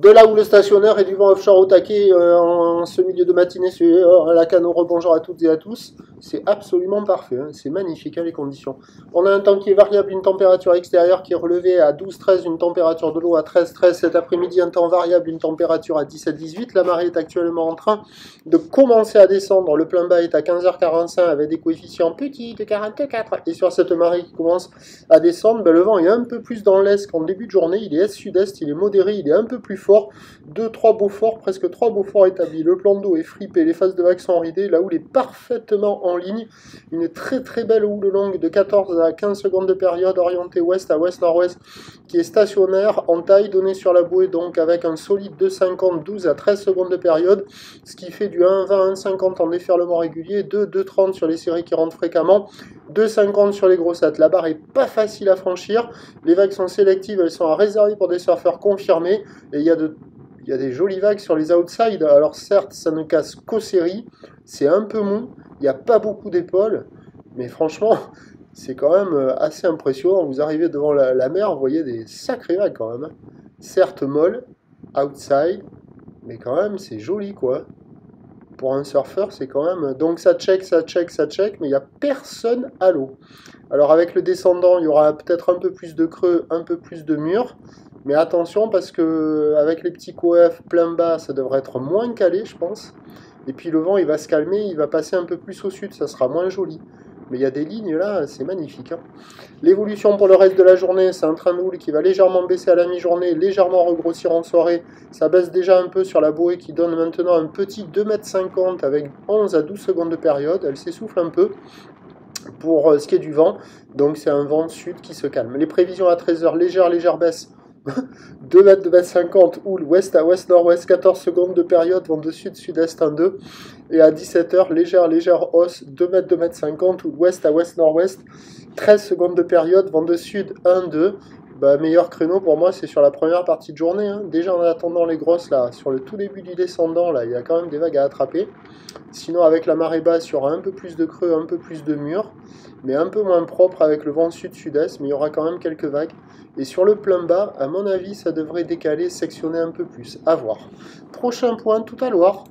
de là où le stationnaire et du vent offshore au taquet en ce milieu de matinée sur la Cano. Bonjour à toutes et à tous. C'est absolument parfait, hein. C'est magnifique hein, les conditions. On a un temps qui est variable, une température extérieure qui est relevée à 12-13, une température de l'eau à 13-13. Cet après-midi, un temps variable, une température à 17-18. La marée est actuellement en train de commencer à descendre. Le plein bas est à 15h45 avec des coefficients petits de 44. Et sur cette marée qui commence à descendre, ben, le vent est un peu plus dans l'est qu'en début de journée. Il est est-sud-est, il est modéré, il est un peu plus fort. 2-3 Beaufort, presque 3 Beaufort établis. Le plan d'eau est fripé, les phases de vagues sont ridées. La houle est parfaitement en ligne. Une très belle houle longue de 14 à 15 secondes de période, orientée ouest à ouest-nord-ouest, qui est stationnaire en taille donnée sur la bouée, donc avec un solide 2,50, 12 à 13 secondes de période, ce qui fait du 1,20, 1,50 en déferlement régulier, 2,30 sur les séries qui rentrent fréquemment, 2,50 sur les grossettes. La barre est pas facile à franchir, les vagues sont sélectives, elles sont à réserver pour des surfeurs confirmés, et il y a des jolies vagues sur les outsides. Alors certes, ça ne casse qu'aux séries, c'est un peu mou, il n'y a pas beaucoup d'épaules, mais franchement, c'est quand même assez impressionnant. Vous arrivez devant la mer, vous voyez des sacrées vagues quand même. Certes molles, outside, mais quand même c'est joli quoi. Pour un surfeur, c'est quand même... Donc ça check, mais il n'y a personne à l'eau. Alors avec le descendant, il y aura peut-être un peu plus de creux, un peu plus de murs. Mais attention parce que avec les petits coef plein bas, ça devrait être moins calé, je pense. Et puis le vent, il va se calmer, il va passer un peu plus au sud, ça sera moins joli. Mais il y a des lignes là, c'est magnifique. Hein. L'évolution pour le reste de la journée, c'est un train de houle qui va légèrement baisser à la mi-journée, légèrement regrossir en soirée. Ça baisse déjà un peu sur la bouée qui donne maintenant un petit 2,50 m avec 11 à 12 secondes de période. Elle s'essouffle un peu pour ce qui est du vent. Donc c'est un vent sud qui se calme. Les prévisions à 13h, légère baisse. 2 mètres de 50, houle ouest à ouest-nord-ouest, 14 secondes de période, vent de sud-sud-est 1-2. Et à 17h, légère hausse, 2 mètres de 50, houle ouest à ouest-nord-ouest, 13 secondes de période, vent de sud 1-2. Bah, meilleur créneau pour moi, c'est sur la première partie de journée. Hein. Déjà en attendant les grosses, là, sur le tout début du descendant, là, il y a quand même des vagues à attraper. Sinon, avec la marée basse, il y aura un peu plus de creux, un peu plus de murs, mais un peu moins propre avec le vent sud-sud-est, mais il y aura quand même quelques vagues. Et sur le plein bas, à mon avis, ça devrait décaler, sectionner un peu plus. À voir. Prochain point, tout à l'heure.